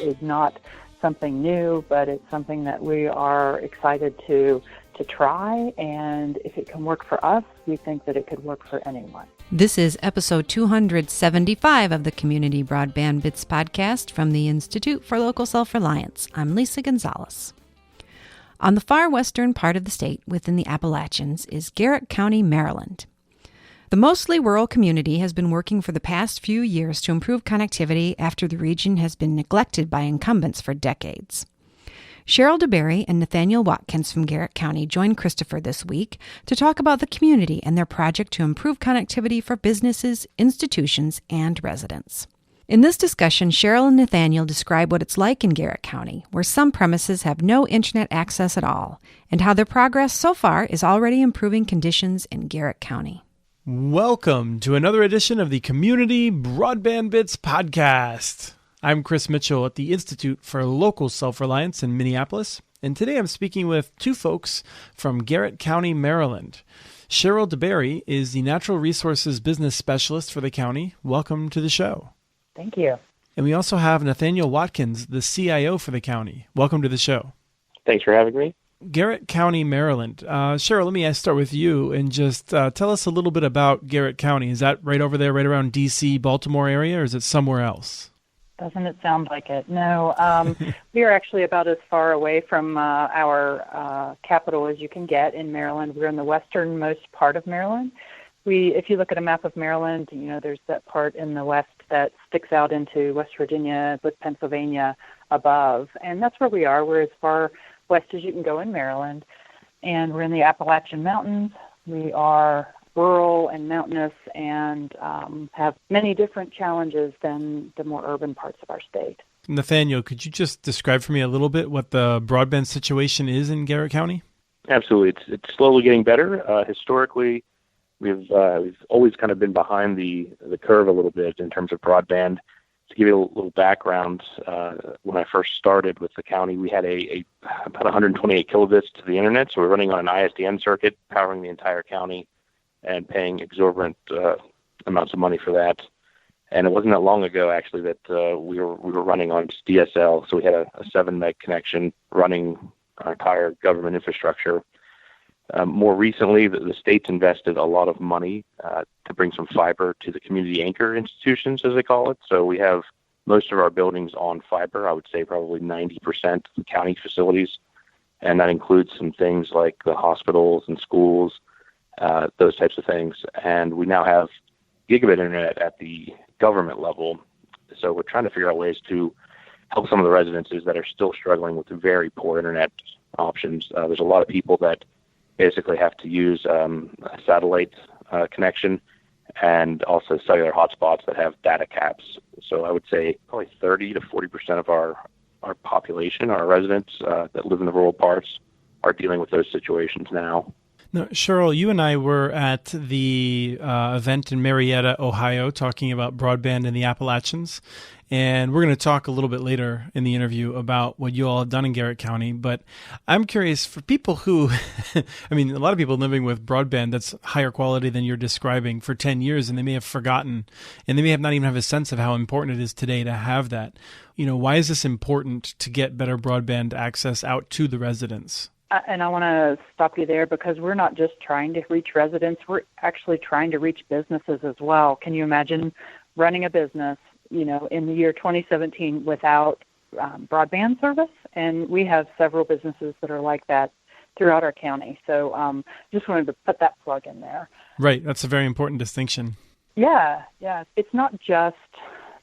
is not something new, but it's something that we are excited to try, and if it can work for us, we think that it could work for anyone. This is episode 275 of the Community Broadband Bits podcast from the Institute for Local Self-Reliance. I'm Lisa Gonzalez. On the far western part of the state, within the Appalachians, is Garrett County, Maryland. The mostly rural community has been working for the past few years to improve connectivity after the region has been neglected by incumbents for decades. Cheryl DeBerry and Nathaniel Watkins from Garrett County joined Christopher this week to talk about the community and their project to improve connectivity for businesses, institutions, and residents. In this discussion, Cheryl and Nathaniel describe what it's like in Garrett County, where some premises have no internet access at all, and how their progress so far is already improving conditions in Garrett County. Welcome to another edition of the Community Broadband Bits podcast. I'm Chris Mitchell at the Institute for Local Self-Reliance in Minneapolis, and today I'm speaking with two folks from Garrett County, Maryland. Cheryl DeBerry is the Natural Resources Business Specialist for the county. Welcome to the show. Thank you. And we also have Nathaniel Watkins, the CIO for the county. Welcome to the show. Thanks for having me. Garrett County, Maryland. Cheryl, let me start with you and just tell us a little bit about Garrett County. Is that right over there, right around D.C., Baltimore area, or is it somewhere else? Doesn't it sound like it? No. We are actually about as far away from our capital as you can get in Maryland. We're in the westernmost part of Maryland. If you look at a map of Maryland, there's that part in the west that sticks out into West Virginia with Pennsylvania above. And that's where we are. We're as far west as you can go in Maryland. And we're in the Appalachian Mountains. We are rural and mountainous and have many different challenges than the more urban parts of our state. Nathaniel, could you just describe for me a little bit what the broadband situation is in Garrett County? Absolutely. It's slowly getting better. Historically, we've always kind of been behind the curve a little bit in terms of broadband. To give you a little background, when I first started with the county, we had about 128 kilobits to the internet, so we're running on an ISDN circuit powering the entire county and paying exorbitant amounts of money for that. And it wasn't that long ago, actually, that we were running on just DSL. So we had a 7 meg connection running our entire government infrastructure. More recently, the state's invested a lot of money to bring some fiber to the community anchor institutions, as they call it. So we have most of our buildings on fiber. I would say probably 90% of county facilities. And that includes some things like the hospitals and schools, those types of things. And we now have gigabit internet at the government level. So we're trying to figure out ways to help some of the residences that are still struggling with very poor internet options. There's a lot of people that basically have to use a satellite connection and also cellular hotspots that have data caps. So I would say probably 30 to 40% of our population, our residents that live in the rural parts, are dealing with those situations now. Now, Cheryl, you and I were at the event in Marietta, Ohio, talking about broadband in the Appalachians. And we're going to talk a little bit later in the interview about what you all have done in Garrett County. But I'm curious, for people who, a lot of people living with broadband that's higher quality than you're describing for 10 years, and they may have forgotten, and they may have not even have a sense of how important it is today to have that. Why is this important to get better broadband access out to the residents? And I want to stop you there because we're not just trying to reach residents, we're actually trying to reach businesses as well. Can you imagine running a business, in the year 2017 without broadband service? And we have several businesses that are like that throughout our county. So just wanted to put that plug in there. Right. That's a very important distinction. Yeah. It's not just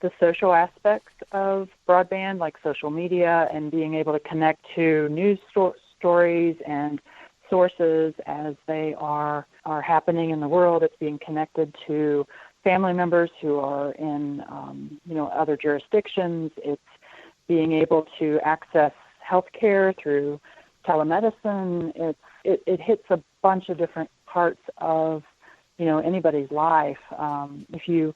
the social aspects of broadband, like social media and being able to connect to news stories and sources as they are happening in the world. It's being connected to family members who are in other jurisdictions. It's being able to access healthcare through telemedicine. It hits a bunch of different parts of anybody's life. If you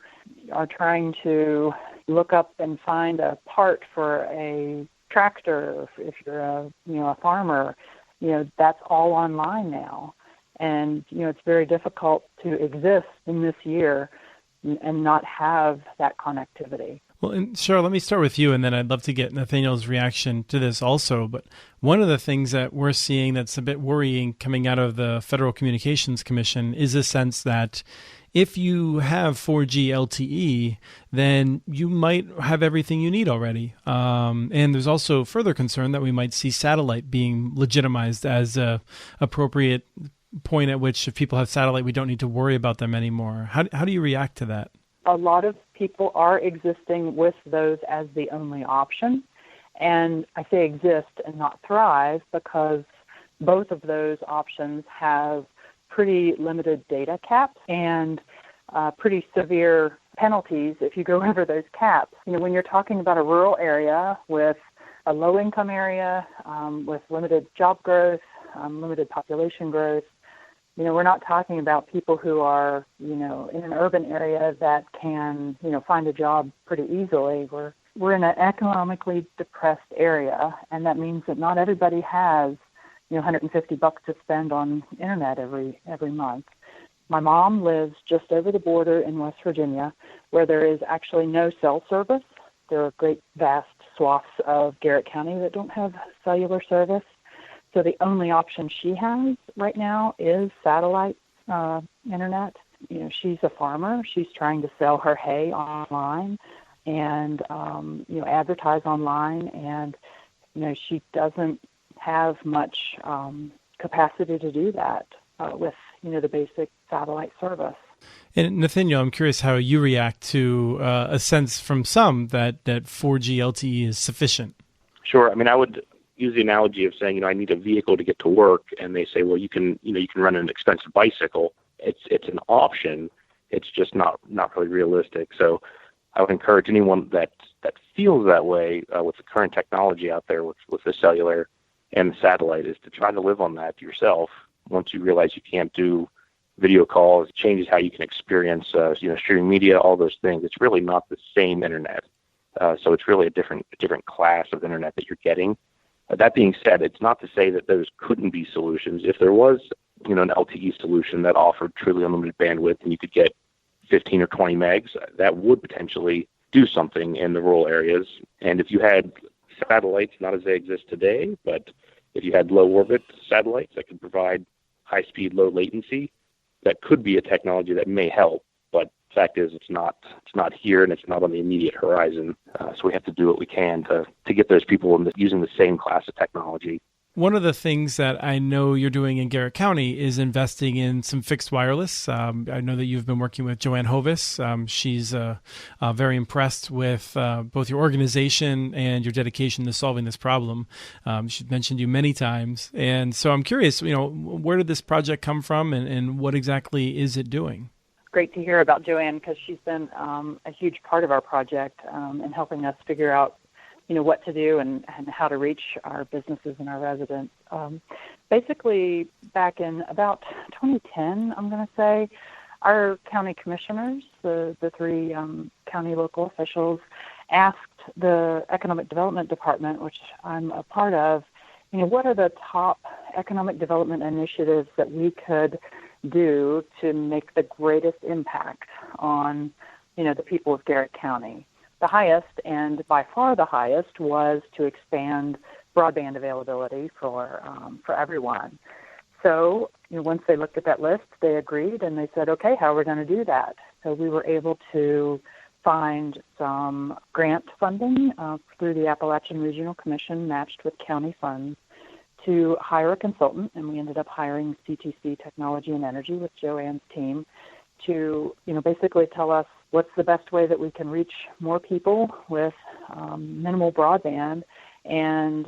are trying to look up and find a part for a tractor, if you're a farmer, that's all online now. And, it's very difficult to exist in this year and not have that connectivity. Well, and Cheryl, let me start with you, and then I'd love to get Nathaniel's reaction to this also. But one of the things that we're seeing that's a bit worrying coming out of the Federal Communications Commission is a sense that if you have 4G LTE, then you might have everything you need already. And there's also further concern that we might see satellite being legitimized as a appropriate point at which if people have satellite, we don't need to worry about them anymore. How do you react to that? A lot of people are existing with those as the only option. And I say exist and not thrive because both of those options have pretty limited data caps and pretty severe penalties if you go over those caps. You know, when you're talking about a rural area with a low-income area, with limited job growth, limited population growth, you know, we're not talking about people who are, you know, in an urban area that can, you know, find a job pretty easily. We're in an economically depressed area, and that means that not everybody has, you know, $150 to spend on internet every month. My mom lives just over the border in West Virginia, where there is actually no cell service. There are great vast swaths of Garrett County that don't have cellular service. So the only option she has right now is satellite internet. You know, she's a farmer. She's trying to sell her hay online and, you know, advertise online. And, you know, she doesn't have much capacity to do that with, you know, the basic satellite service. And Nathaniel, I'm curious how you react to a sense from some that 4G LTE is sufficient. Sure. I mean, I would use the analogy of saying, you know, I need a vehicle to get to work, and they say, well, you can run an expensive bicycle. It's an option. It's just not really realistic. So I would encourage anyone that feels that way with the current technology out there with the cellular and the satellite is to try to live on that yourself. Once you realize you can't do video calls, it changes how you can experience, streaming media, all those things. It's really not the same internet. So it's really a different class of internet that you're getting. That being said, it's not to say that those couldn't be solutions. If there was, you know, an LTE solution that offered truly unlimited bandwidth and you could get 15 or 20 megs, that would potentially do something in the rural areas. And if you had satellites, not as they exist today, but if you had low orbit satellites that could provide high speed, low latency, that could be a technology that may help. But the fact is, it's not here, and it's not on the immediate horizon. So we have to do what we can to get those people using the same class of technology. One of the things that I know you're doing in Garrett County is investing in some fixed wireless. I know that you've been working with Joanne Hovis. She's very impressed with both your organization and your dedication to solving this problem. She's mentioned you many times. And so I'm curious, you know, where did this project come from and what exactly is it doing? Great to hear about Joanne because she's been a huge part of our project in helping us figure out, you know, what to do and how to reach our businesses and our residents. Basically, back in about 2010, I'm going to say, our county commissioners, the three county local officials, asked the Economic Development Department, which I'm a part of, you know, what are the top economic development initiatives that we could do to make the greatest impact on, you know, the people of Garrett County. The highest, and by far the highest, was to expand broadband availability for everyone. So, you know, once they looked at that list, they agreed and they said, okay, how are we going to do that? So we were able to find some grant funding through the Appalachian Regional Commission matched with county funds to hire a consultant, and we ended up hiring CTC Technology and Energy with Joanne's team to, you know, basically tell us what's the best way that we can reach more people with minimal broadband, and,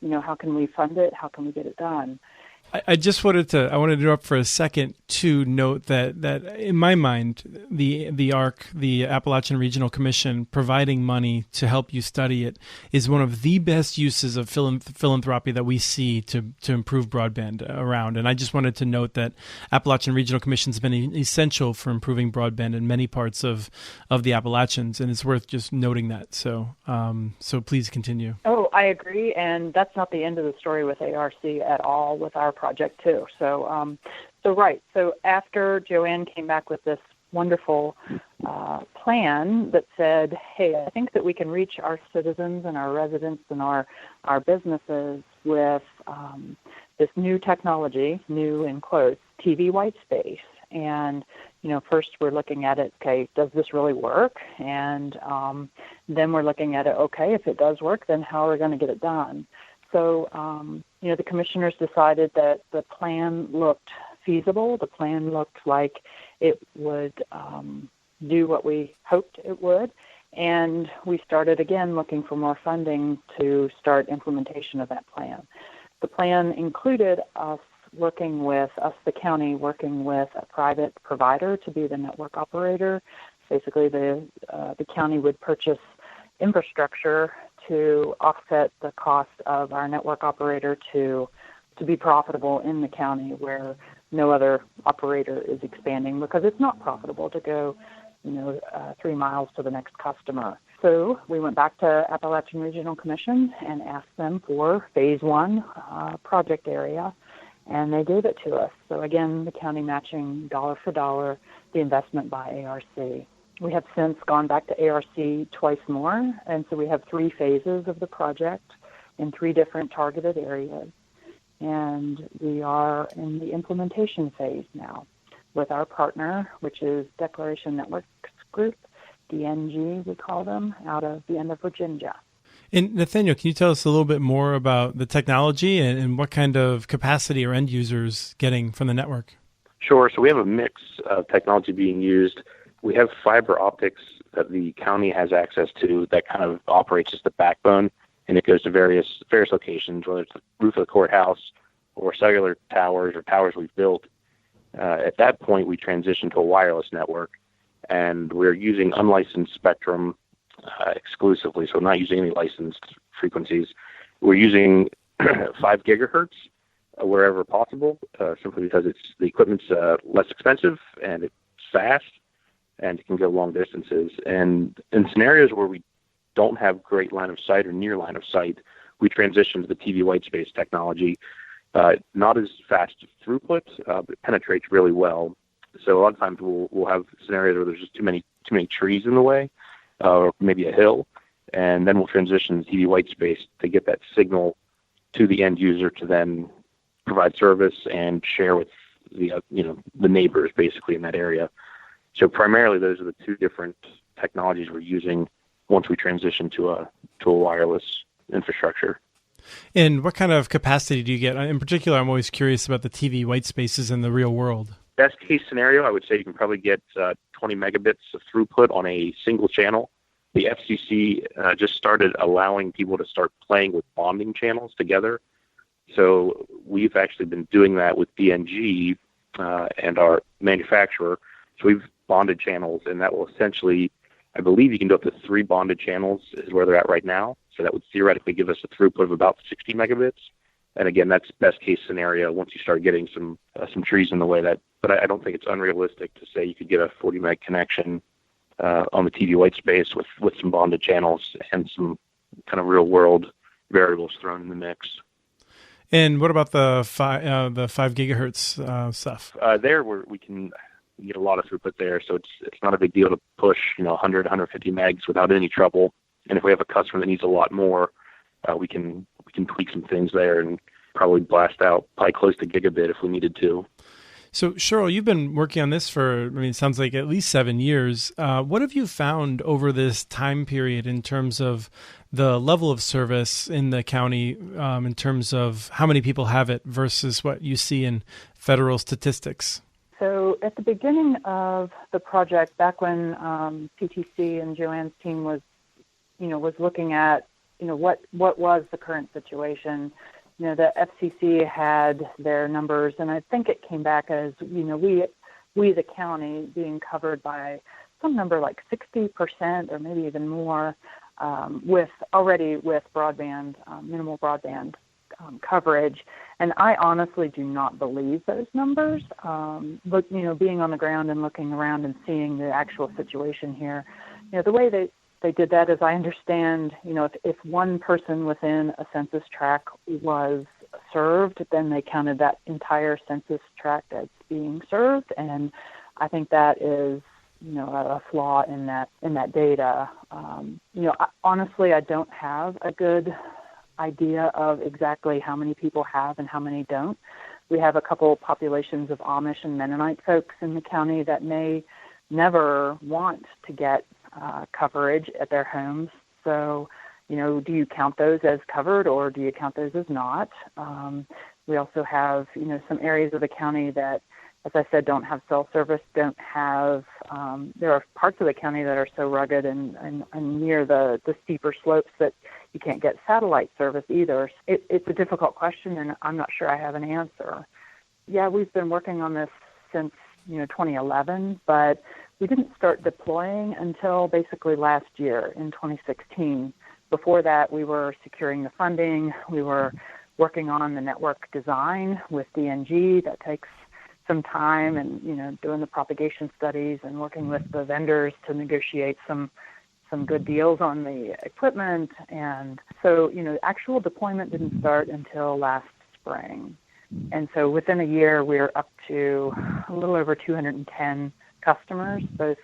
you know, how can we fund it? How can we get it done? I just wanted to interrupt for a second to note that in my mind, the ARC, the Appalachian Regional Commission, providing money to help you study it is one of the best uses of philanthropy that we see to improve broadband around. And I just wanted to note that Appalachian Regional Commission has been essential for improving broadband in many parts of the Appalachians, and it's worth just noting that. So please continue. Oh, I agree, and that's not the end of the story with ARC at all with our project too. So right. So after Joanne came back with this wonderful plan that said, hey, I think that we can reach our citizens and our residents and our businesses with this new technology, new in quotes, TV white space. And, first we're looking at it, okay, does this really work? And then we're looking at it, okay, if it does work, then how are we going to get it done? So, the commissioners decided that the plan looked feasible. The plan looked like it would do what we hoped it would. And we started again looking for more funding to start implementation of that plan. The plan included the county, working with a private provider to be the network operator. Basically, the county would purchase infrastructure to offset the cost of our network operator to be profitable in the county where no other operator is expanding, because it's not profitable to go 3 miles to the next customer. So we went back to Appalachian Regional Commission and asked them for phase 1 project area, and they gave it to us. So again, the county matching dollar for dollar the investment by ARC. We have since gone back to ARC twice more, and so we have 3 phases of the project in 3 different targeted areas. And we are in the implementation phase now with our partner, which is Declaration Networks Group, DNG we call them, out of the end of Virginia. And Nathaniel, can you tell us a little bit more about the technology and what kind of capacity are end users getting from the network? Sure. So we have a mix of technology being used. We have fiber optics that the county has access to that kind of operates as the backbone, and it goes to various locations, whether it's the roof of the courthouse or cellular towers or towers we've built. At that point, we transition to a wireless network, and we're using unlicensed spectrum exclusively, so we're not using any licensed frequencies. We're using 5 gigahertz wherever possible, simply because the equipment's less expensive and it's fast and it can go long distances. And in scenarios where we don't have great line of sight or near line of sight, we transition to the TV white space technology. Not as fast throughput, but it penetrates really well. So a lot of times we'll have scenarios where there's just too many trees in the way, or maybe a hill, and then we'll transition to TV white space to get that signal to the end user to then provide service and share with the neighbors basically in that area. So primarily those are the 2 different technologies we're using once we transition to a wireless infrastructure. And what kind of capacity do you get? In particular, I'm always curious about the TV white spaces in the real world. Best case scenario, I would say you can probably get 20 megabits of throughput on a single channel. The FCC just started allowing people to start playing with bonding channels together. So we've actually been doing that with DNG and our manufacturer. So we've bonded channels, and that will essentially, I believe you can do up to 3 bonded channels is where they're at right now. So that would theoretically give us a throughput of about 60 megabits. And again, that's best case scenario once you start getting some trees in the way. But I don't think it's unrealistic to say you could get a 40 meg connection on the TV white space with some bonded channels and some kind of real world variables thrown in the mix. And what about the 5 gigahertz stuff? There we can get a lot of throughput there, so it's not a big deal to push 100, 150 megs without any trouble. And if we have a customer that needs a lot more, we can tweak some things there and probably blast out probably close to gigabit if we needed to. So, Cheryl, you've been working on this for, it sounds like at least 7 years. What have you found over this time period in terms of the level of service in the county, in terms of how many people have it versus what you see in federal statistics? So at the beginning of the project, back when PTC and Joanne's team was looking at, what was the current situation, the FCC had their numbers, and I think it came back as, we the county being covered by some number like 60% or maybe even more with broadband, minimal broadband coverage. And I honestly do not believe those numbers. But, being on the ground and looking around and seeing the actual situation here, the way they did that, as I understand, if one person within a census tract was served, then they counted that entire census tract as being served. And I think that is a flaw in that data. Honestly, I don't have a good idea of exactly how many people have and how many don't. We have a couple populations of Amish and Mennonite folks in the county that may never want to get coverage at their homes. So, do you count those as covered or do you count those as not? We also have, some areas of the county that, as I said, don't have cell service, don't have, there are parts of the county that are so rugged and near the steeper slopes that you can't get satellite service either. It's a difficult question, and I'm not sure I have an answer. Yeah, we've been working on this since, 2011, but we didn't start deploying until basically last year in 2016. Before that, we were securing the funding. We were working on the network design with DNG. That takes some time, and doing the propagation studies and working with the vendors to negotiate some good deals on the equipment. And so, actual deployment didn't start until last spring. And so within a year, we're up to a little over 210 customers, both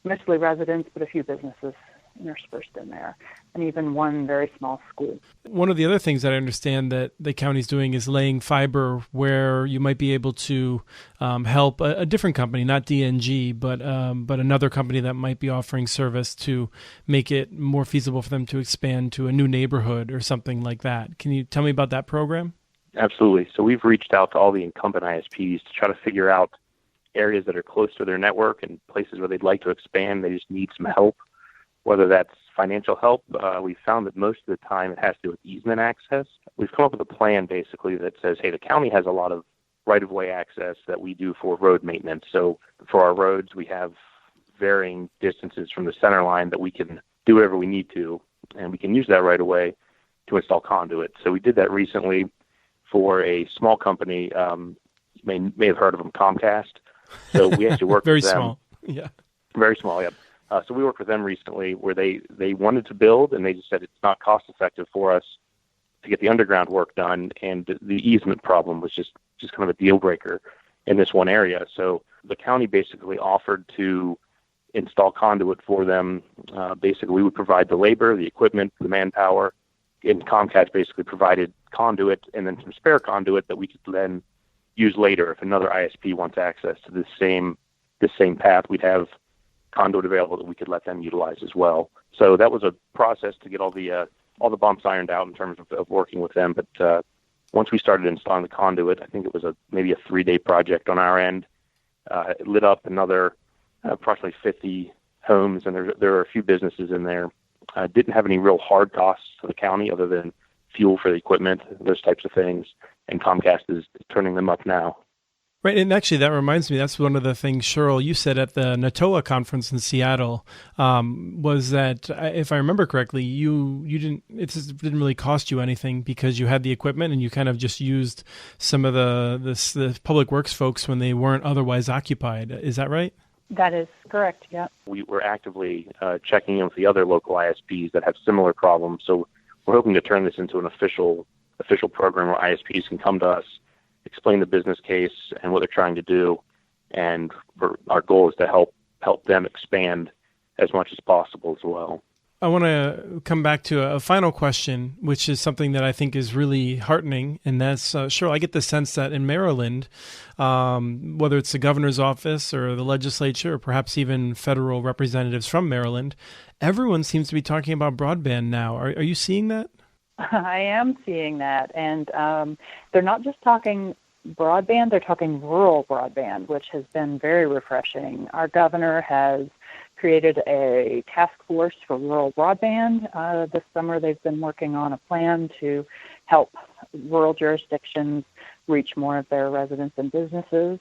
mostly residents, but a few businesses interspersed in there, and even one very small school. One of the other things that I understand that the county's doing is laying fiber where you might be able to help a different company, not DNG, but another company that might be offering service to make it more feasible for them to expand to a new neighborhood or something like that. Can you tell me about that program? Absolutely. So we've reached out to all the incumbent ISPs to try to figure out areas that are close to their network and places where they'd like to expand. They just need some help, whether that's financial help. We found that most of the time it has to do with easement access. We've come up with a plan basically that says, hey, the county has a lot of right-of-way access that we do for road maintenance. So for our roads, we have varying distances from the center line that we can do whatever we need to, and we can use that right-of-way to install conduit. So we did that recently for a small company. You may have heard of them, Comcast. So we actually worked Very with them. small. Yeah. Very small, yeah. So we worked with them recently where they wanted to build, and they just said it's not cost effective for us to get the underground work done, and the easement problem was just kind of a deal breaker in this one area. So the county basically offered to install conduit for them. Basically, we would provide the labor, the equipment, the manpower, and Comcast basically provided conduit and then some spare conduit that we could then use later if another ISP wants access to this same path. We'd have conduit available that we could let them utilize as well. So that was a process to get all the bumps ironed out in terms of working with them. But once we started installing the conduit, I think it was maybe a 3-day project on our end. It lit up another approximately 50 homes, and there are a few businesses in there. Didn't have any real hard costs to the county other than fuel for the equipment, those types of things. And Comcast is turning them up now. Right, and actually that reminds me, that's one of the things, Cheryl, you said at the NATOA conference in Seattle, was that, if I remember correctly, it didn't really cost you anything because you had the equipment and you kind of just used some of the public works folks when they weren't otherwise occupied. Is that right? That is correct, yeah. We were actively checking in with the other local ISPs that have similar problems, so we're hoping to turn this into an official program where ISPs can come to us, explain the business case and what they're trying to do, and our goal is to help them expand as much as possible as well. I want to come back to a final question, which is something that I think is really heartening, and that's, Cheryl, I get the sense that in Maryland, whether it's the governor's office or the legislature or perhaps even federal representatives from Maryland, everyone seems to be talking about broadband now. Are you seeing that? I am seeing that, and they're not just talking broadband, they're talking rural broadband, which has been very refreshing. Our governor has created a task force for rural broadband. This summer they've been working on a plan to help rural jurisdictions reach more of their residents and businesses,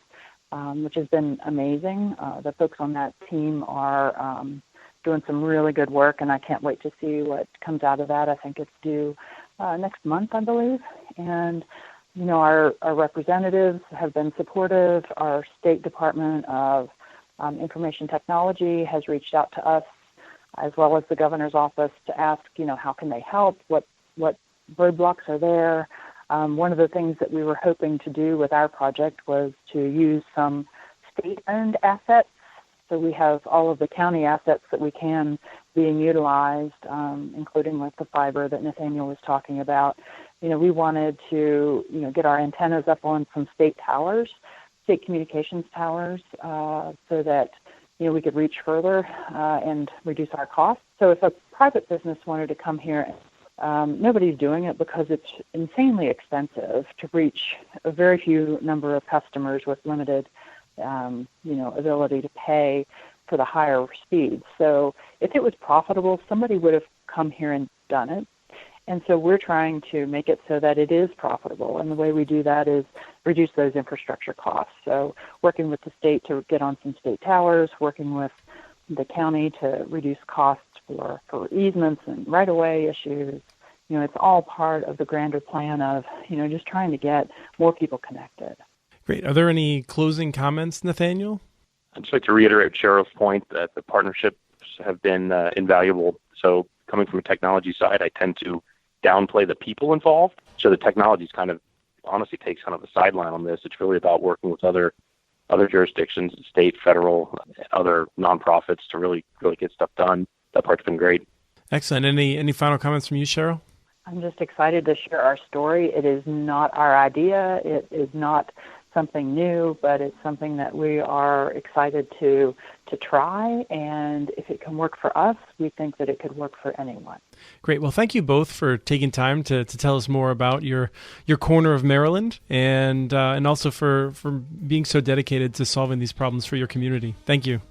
which has been amazing. The folks on that team are doing some really good work, and I can't wait to see what comes out of that. I think it's due next month, I believe. And, our representatives have been supportive. Our State Department of Information Technology has reached out to us, as well as the governor's office, to ask, how can they help? What roadblocks are there? One of the things that we were hoping to do with our project was to use some state-owned assets So we have all of the county assets that we can being utilized, including like the fiber that Nathaniel was talking about. We wanted to, get our antennas up on some state towers, state communications towers, so that, we could reach further and reduce our costs. So if a private business wanted to come here, nobody's doing it because it's insanely expensive to reach a very few number of customers with limited, ability to pay for the higher speeds. So if it was profitable, somebody would have come here and done it. And so we're trying to make it so that it is profitable. And the way we do that is reduce those infrastructure costs. So working with the state to get on some state towers, working with the county to reduce costs for easements and right-of-way issues. It's all part of the grander plan of, just trying to get more people connected. Great. Are there any closing comments, Nathaniel? I'd just like to reiterate Cheryl's point that the partnerships have been invaluable. So coming from a technology side, I tend to downplay the people involved. So the technology's kind of honestly takes kind of a sideline on this. It's really about working with other jurisdictions, state, federal, other nonprofits to really get stuff done. That part's been great. Excellent. Any final comments from you, Cheryl? I'm just excited to share our story. It is not our idea. It is not something new, but it's something that we are excited to try. And if it can work for us, we think that it could work for anyone. Great. Well, thank you both for taking time to tell us more about your corner of Maryland and also for being so dedicated to solving these problems for your community. Thank you.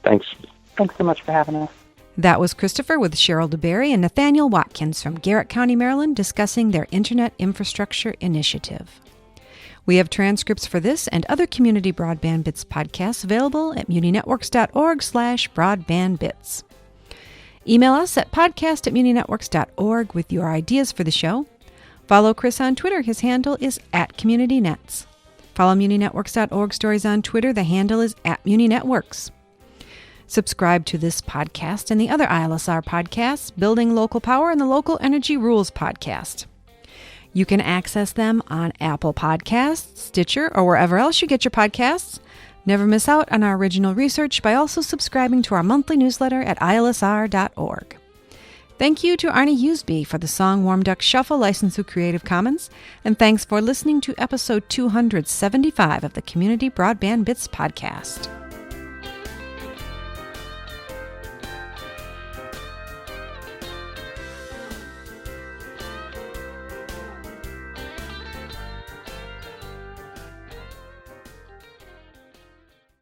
Thanks. Thanks so much for having us. That was Christopher with Cheryl DeBerry and Nathaniel Watkins from Garrett County, Maryland, discussing their Internet Infrastructure Initiative. We have transcripts for this and other Community Broadband Bits podcasts available at muninetworks.org/broadbandbits. Email us at podcast@muninetworks.org with your ideas for the show. Follow Chris on Twitter. His handle is @CommunityNets. Follow muninetworks.org stories on Twitter. The handle is @muninetworks. Subscribe to this podcast and the other ILSR podcasts, Building Local Power and the Local Energy Rules podcast. You can access them on Apple Podcasts, Stitcher, or wherever else you get your podcasts. Never miss out on our original research by also subscribing to our monthly newsletter at ilsr.org. Thank you to Arnie Huseby for the song Warm Duck Shuffle, licensed through Creative Commons, and thanks for listening to episode 275 of the Community Broadband Bits podcast.